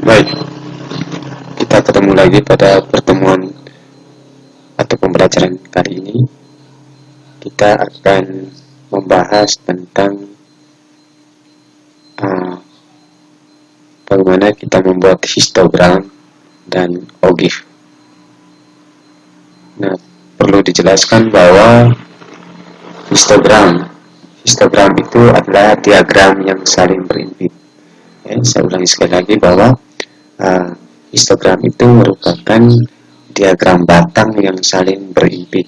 Baik, kita ketemu lagi pada pertemuan atau pembelajaran kali ini. Kita akan membahas tentang bagaimana kita membuat histogram dan OGIF. Nah, perlu dijelaskan bahwa histogram itu adalah diagram yang saling berimpit. Saya ulangi sekali lagi bahwa histogram itu merupakan diagram batang yang saling berimpit.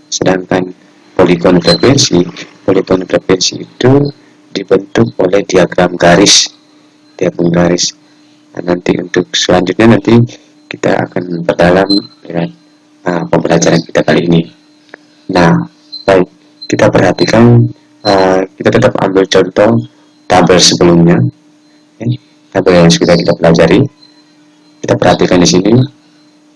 Sedangkan poligon frekuensi itu dibentuk oleh diagram garis. Nah, nanti untuk selanjutnya kita akan berdalam dengan pembelajaran kita kali ini. Nah, baik, kita perhatikan, kita tetap ambil contoh tabel sebelumnya, tabel yang sudah kita pelajari. Kita perhatikan di sini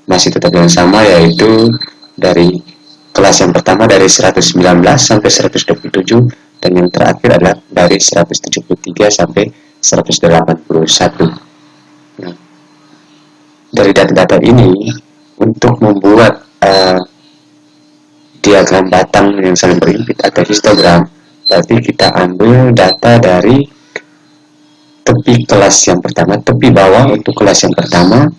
masih tetap yang sama, yaitu dari kelas yang pertama dari 119 sampai 127, dan yang terakhir adalah dari 173 sampai 181. Nah, dari data-data ini, untuk membuat diagram batang yang saling berimpit atau histogram, berarti kita ambil data dari tepi kelas yang pertama, tepi bawah untuk kelas yang pertama,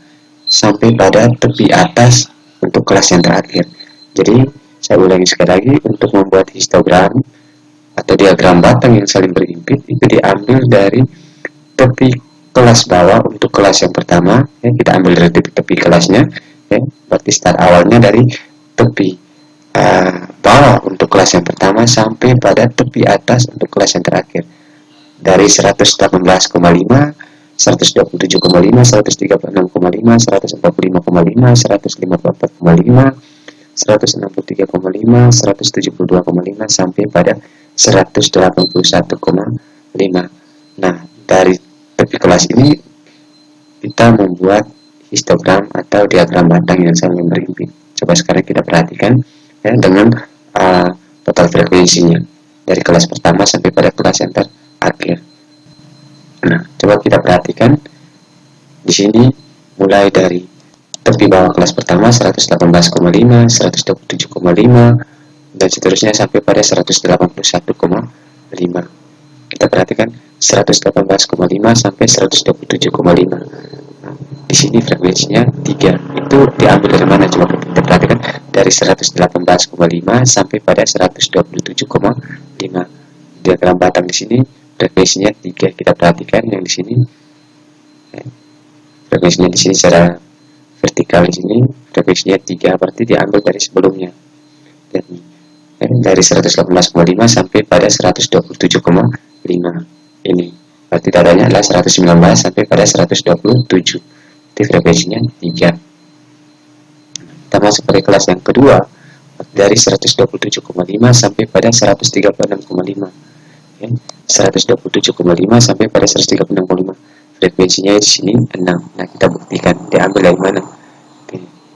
sampai pada tepi atas untuk kelas yang terakhir. Jadi, saya ulangi sekali lagi, untuk membuat histogram atau diagram batang yang saling berimpit, itu diambil dari tepi kelas bawah untuk kelas yang pertama, kita ambil dari tepi kelasnya, berarti start awalnya dari tepi bawah untuk kelas yang pertama sampai pada tepi atas untuk kelas yang terakhir, dari 118,5, 127,5, 136,5, 145,5, 154,5, 163,5, 172,5 sampai pada 181,5. Nah, dari tepi kelas ini kita membuat histogram atau diagram batang yang saling berimpit. Coba sekarang kita perhatikan dengan total frekuensinya dari kelas pertama sampai pada kelas yang terakhir. Nah, coba kita perhatikan di sini, mulai dari tepi bawah kelas pertama 118,5, 127,5 dan seterusnya sampai pada 181,5. Kita perhatikan 118,5 sampai 127,5. Nah, di sini frekuensinya 3. Itu diambil dari mana? Coba kita perhatikan, dari 118,5 sampai pada 127,5. Diagram batang di sini frekuensinya 3. Kita perhatikan yang di sini, frekuensinya di sini secara vertikal di sini frekuensinya 3, berarti diambil dari sebelumnya. Dan dari 118,5 sampai pada 127,5 ini, berarti datanya adalah 119 sampai pada 127. Jadi frekuensinya 3. Kita masuk pada kelas yang kedua, dari 127,5 sampai pada 136,5. 127,5 sampai pada 136,5. Frekuensinya di sini 6. Nah, kita buktikan diambil dari mana?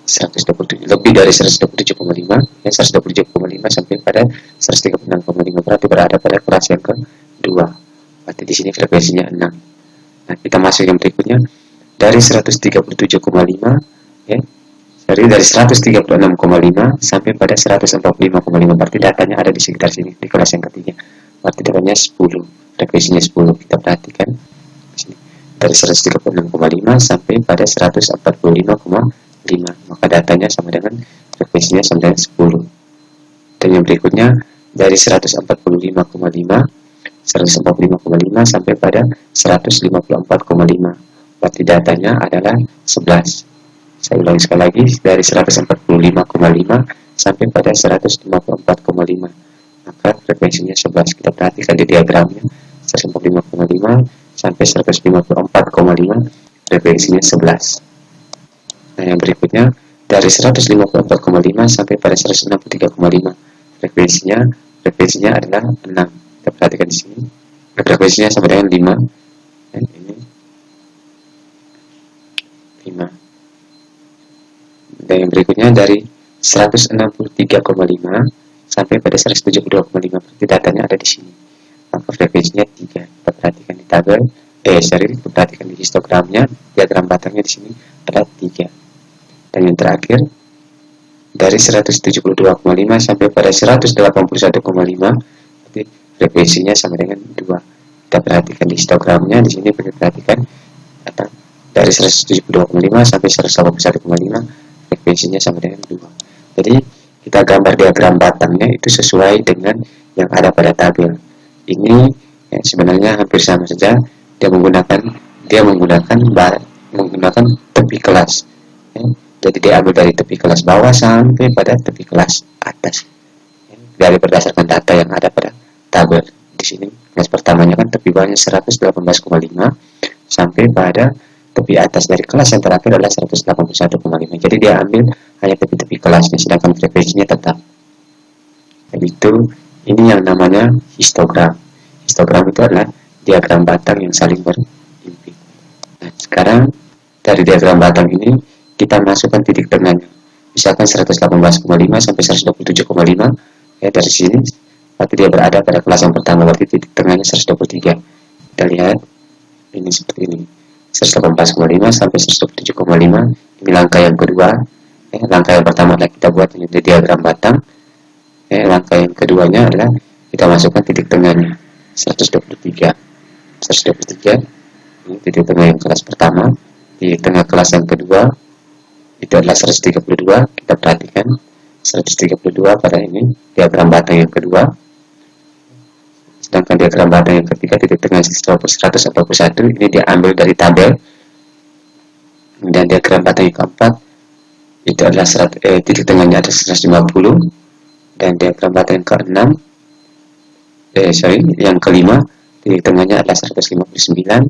127, lebih dari 127,5, 127,5 sampai pada 136,5, berarti berada pada kelas yang kedua. Berarti di sini frekuensinya 6. Nah, kita masuk yang berikutnya, dari 137,5, dari 136,5 sampai pada 145,5, berarti datanya ada di sekitar sini, di kelas yang ketiga. Berarti datanya 10, frekuensinya 10. Kita perhatikan di sini, dari 136,5 sampai pada 145,5, maka datanya sama dengan frekuensinya sama dengan 10. Dan yang berikutnya, dari 145,5 sampai pada 154,5, berarti datanya adalah 11. Saya ulangi sekali lagi, dari 145,5 sampai pada 154,5, maka frekuensinya 11. Kita perhatikan di diagramnya, 145,5 sampai 154,5, frekuensinya 11. Nah, yang berikutnya, dari 154,5 sampai pada 163,5, frekuensinya adalah 6. Kita perhatikan di sini, frekuensinya sama dengan 5. Ini 5. Dan yang berikutnya, dari 163,5 sampai pada 172,5, berarti datanya ada di sini, maka frekuensinya 3. Kita perhatikan di tabel perhatikan di histogramnya, diagram batangnya di sini ada 3. Dan yang terakhir dari 172,5 sampai pada 181,5, berarti frekuensinya sama dengan 2. Kita perhatikan di histogramnya di sini, perhatikan kata dari 172,5 sampai 181,5 frekuensinya sama dengan 2. Jadi kita gambar diagram batangnya itu sesuai dengan yang ada pada tabel. Ini sebenarnya hampir sama saja. Dia menggunakan tepi kelas. Jadi dia ambil dari tepi kelas bawah sampai pada tepi kelas atas. Dari berdasarkan data yang ada pada tabel. Di sini kelas pertamanya kan tepi bawahnya 118,5 sampai pada tepi atas dari kelas yang terakhir adalah 181,5. Jadi dia ambil hanya tepi-tepi kelasnya, sedangkan frekuensinya tetap. Itu ini yang namanya histogram. Histogram itu adalah diagram batang yang saling berimpit. Nah, sekarang dari diagram batang ini kita masukkan titik tengahnya. Misalkan 118,5 sampai 127,5. Dari sini berarti dia berada pada kelas yang pertama, berarti titik tengahnya 123. Kita lihat ini seperti ini. 118,5 sampai 127,5. Ini langkah yang kedua. Langkah yang pertama adalah kita buat ini diagram batang. Langkah yang keduanya adalah kita masukkan titik tengahnya 123. Ini titik tengah yang kelas pertama. Di tengah kelas yang kedua itu adalah 132. Kita perhatikan 132 pada ini diagram batang yang kedua. Sedangkan diagram batang yang ketiga titik tengah 141 ini diambil dari tabel. Dan diagram batang yang keempat itu adalah titik tengahnya ada 150. Dan diagram batang yang keenam yang kelima titik tengahnya adalah 159.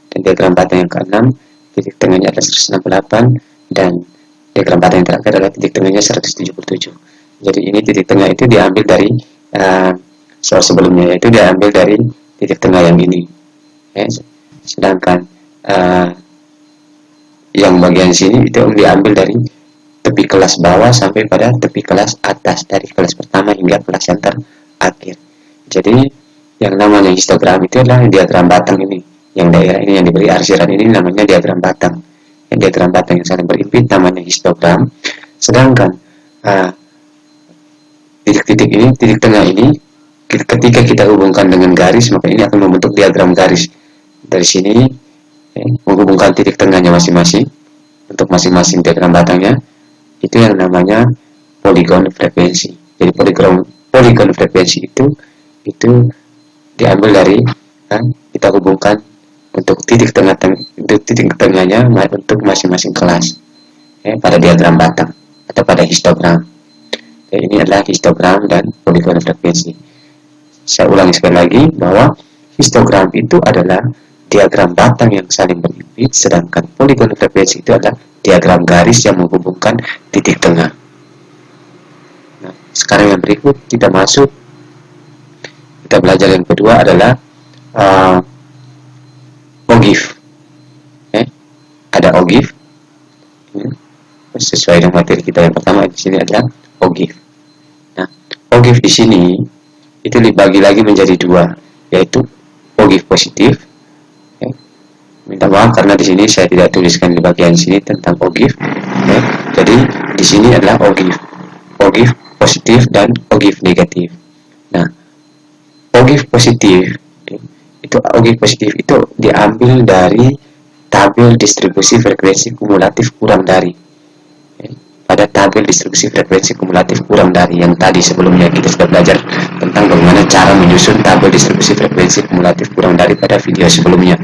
Dan diagram batang yang keenam titik tengahnya adalah 168. Dan diagram batang yang terakhir adalah titik tengahnya 177. Jadi ini titik tengah itu diambil dari soal sebelumnya, yaitu diambil dari titik tengah yang ini. Sedangkan yang bagian sini itu diambil dari tepi kelas bawah sampai pada tepi kelas atas, dari kelas pertama hingga kelas yang terakhir. Jadi yang namanya histogram itu adalah diagram batang ini, yang daerah ini yang diberi arsiran ini namanya diagram batang. Yang diagram batang yang saling berimpit namanya histogram. Sedangkan titik-titik ini, titik tengah ini, ketika kita hubungkan dengan garis, maka ini akan membentuk diagram garis. Dari sini menghubungkan titik tengahnya masing-masing untuk masing-masing diagram batangnya. Itu yang namanya poligon frekuensi. Jadi poligon frekuensi itu diambil dari kita hubungkan untuk titik tengahnya untuk masing-masing kelas pada diagram batang atau pada histogram. Ini adalah histogram dan poligon frekuensi. Saya ulangi sekali lagi bahwa histogram itu adalah diagram batang yang saling berimpit, sedangkan poligon frekuensi itu adalah diagram garis yang menghubungkan titik tengah. Nah, sekarang yang berikut kita belajar yang kedua adalah ogif. Ada ogif. Sesuai dengan materi kita yang pertama di sini adalah ogif. Nah, ogif di sini itu dibagi lagi menjadi dua, yaitu ogif positif. Minta maaf karena di sini saya tidak tuliskan di bagian sini tentang ogif. Jadi di sini adalah ogif positif dan ogif negatif. Nah, ogif positif itu diambil dari tabel distribusi frekuensi kumulatif kurang dari. Pada tabel distribusi frekuensi kumulatif kurang dari yang tadi sebelumnya kita sudah belajar tentang bagaimana cara menyusun tabel distribusi frekuensi kumulatif kurang dari pada video sebelumnya.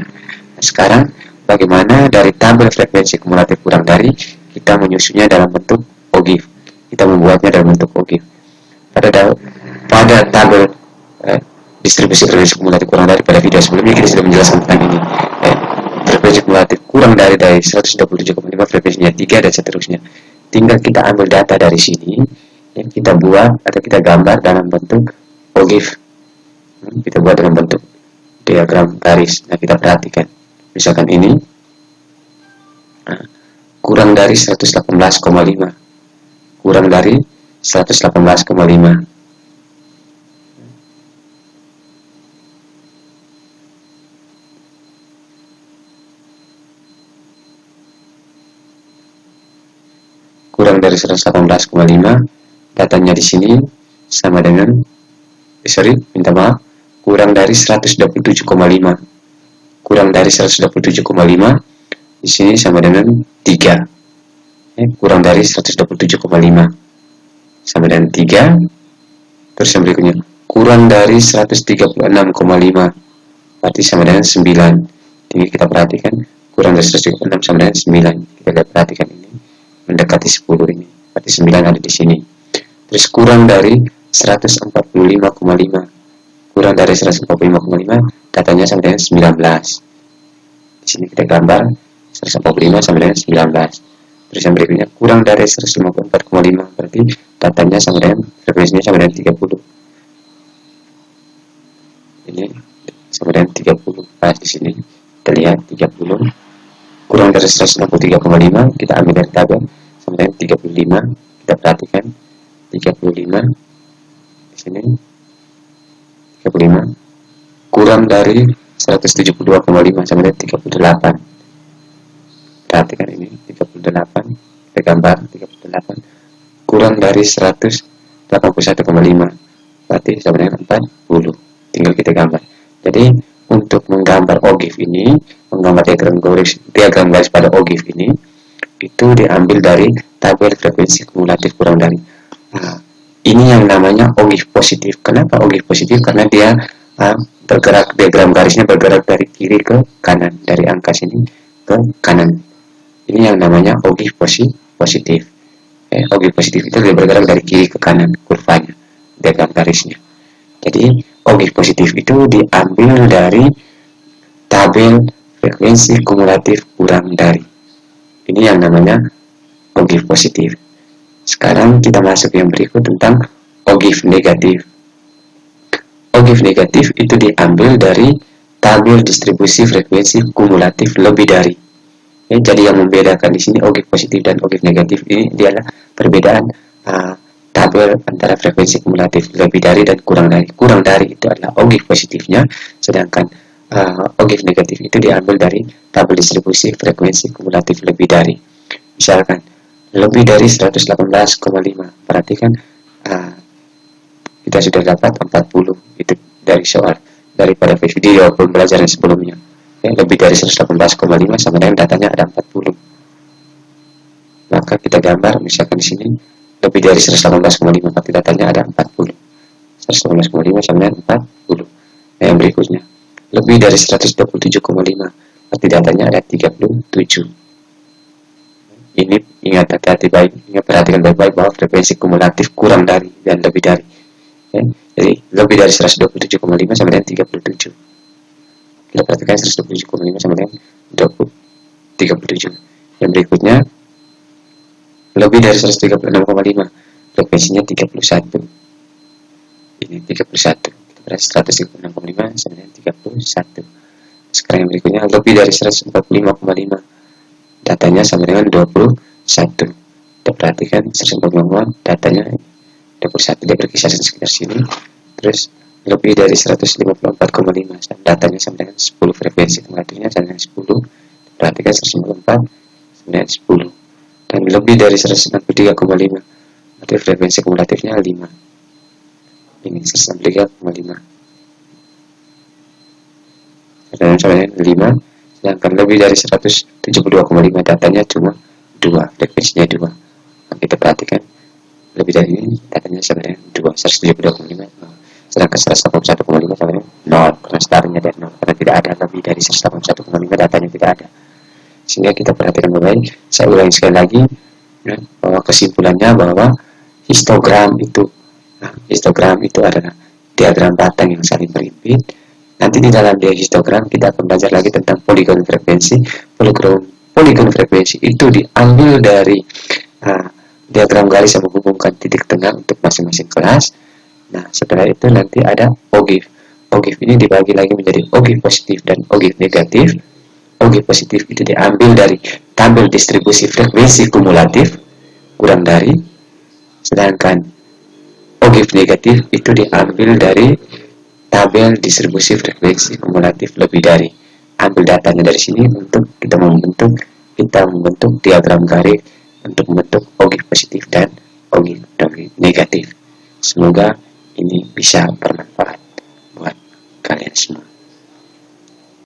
Sekarang bagaimana dari tabel frekuensi kumulatif kurang dari kita menyusunnya dalam bentuk ogif. Kita membuatnya dalam bentuk ogif. Pada tabel distribusi frekuensi kumulatif kurang dari pada video sebelumnya kita sudah menjelaskan tentang ini. Frekuensi kumulatif kurang dari 127,5, frekuensinya 3 dan seterusnya. Tinggal kita ambil data dari sini, kita buat atau kita gambar dalam bentuk ogif. Kita buat dalam bentuk diagram garis. Nah, kita perhatikan. Misalkan ini kurang dari 118,5, kurang dari 118,5. kurang dari 118,5, datanya di sini sama dengan minta maaf, kurang dari 127,5. Kurang dari 127,5 di sini sama dengan 3. Kurang dari 127,5 sama dengan 3. Terus yang berikutnya kurang dari 136,5 berarti sama dengan 9. Ini kita perhatikan, kurang dari 136 sama dengan 9. Kita lihat, perhatikan ini mendekati 10 ini, berarti 9 ada di sini. Terus kurang dari 145,5, kurang dari 145,5, datanya sama dengan 19. Di sini kita gambar 145 sama dengan 19. Terus yang berikutnya kurang dari 154,5, berarti datanya sama dengan, frekuensinya sama dengan 30. Ini sama dengan 30. Pas di sini kita lihat 30. Kurang dari 163,5, kita ambil dari tabel sama dengan 35. Kita perhatikan 35 di sini 35. Kurang dari 172,5 sama dengan 38. Perhatikan ini 38. Kita gambar 38. Kurang dari 181,5 berarti sama dengan 40. Tinggal kita gambar. Jadi untuk menggambar OGIF ini, menggambar diagram garis pada OGIF ini, itu diambil dari tabel frekuensi kumulatif kurang dari. Nah, ini yang namanya OGIF positif. Kenapa OGIF positif? Karena dia bergerak, diagram garisnya bergerak dari kiri ke kanan, dari angka sini ke kanan. Ini yang namanya OGIF positif. OGIF positif itu dia bergerak dari kiri ke kanan, kurvanya, diagram garisnya. Jadi OGIF positif itu diambil dari tabel frekuensi kumulatif kurang dari. Ini yang namanya OGIF positif. Sekarang kita masuk yang berikut tentang OGIF negatif. OGIF negatif itu diambil dari tabel distribusi frekuensi kumulatif lebih dari. Jadi yang membedakan di sini OGIF positif dan OGIF negatif ini adalah perbedaan tabel antara frekuensi kumulatif lebih dari dan kurang dari. Kurang dari itu adalah OGIF positifnya, sedangkan OGIF negatif itu diambil dari tabel distribusi frekuensi kumulatif lebih dari. Misalkan lebih dari 118,5, perhatikan kita sudah dapat 40 itu dari soal, daripada video pembelajaran sebelumnya. Lebih dari 118,5 sama dengan datanya ada 40. Maka kita gambar misalkan di sini lebih dari 118,5, berarti datanya ada 40. 118,5 sama dengan 40. Nah, yang berikutnya lebih dari 127,5, berarti datanya ada 37. Ini ingat, hati-hati baik, ingat, perhatikan baik-baik bahwa frekuensi kumulatif kurang dari dan lebih dari. Jadi lebih dari 127,5 sama dengan 37. Kita perhatikan 127,5 sama dengan 37. Yang berikutnya lebih dari 136,5, frekuensinya 31. Ini 31. Kita berarti 136,5 sama dengan 31. Sekarang yang berikutnya lebih dari 145,5, datanya sama dengan 21. Kita perhatikan 145, datanya 21, dia berkisar sekitar sini. Terus lebih dari 154,5, datanya sama dengan 10, frekuensi kumulatifnya sama dengan 10. Perhatikan 154 sama dengan 10. Dan lebih dari 193,5, berarti frekuensi kumulatifnya 5. Ini 193,5. Dan sama dengan 5. Sedangkan lebih dari 172,5, datanya cuma 2, frekuensinya 2. Nah, kita perhatikan lebih dari ini, datanya sama dengan 2, 172,5. Sedangkan 181,5 sama dengan 0, karena startnya dari 0, karena tidak ada lebih dari 181,5, datanya tidak ada. Sehingga kita perhatikan baik-baik. Saya ulangi sekali lagi, bahwa kesimpulannya bahwa histogram itu adalah diagram batang yang saling berhimpit. Nanti di dalam histogram kita akan belajar lagi tentang poligon frekuensi. Poligon frekuensi itu diambil dari diagram garis yang menghubungkan titik tengah untuk masing-masing kelas. Nah, setelah itu nanti ada OGIF. OGIF ini dibagi lagi menjadi OGIF positif dan OGIF negatif. OGIF positif itu diambil dari tabel distribusi frekuensi kumulatif kurang dari, sedangkan OGIF negatif itu diambil dari tabel distribusi frekuensi kumulatif lebih dari. Ambil datanya dari sini untuk kita membentuk diagram garis untuk membentuk OG positif dan OG negatif. Semoga ini bisa bermanfaat.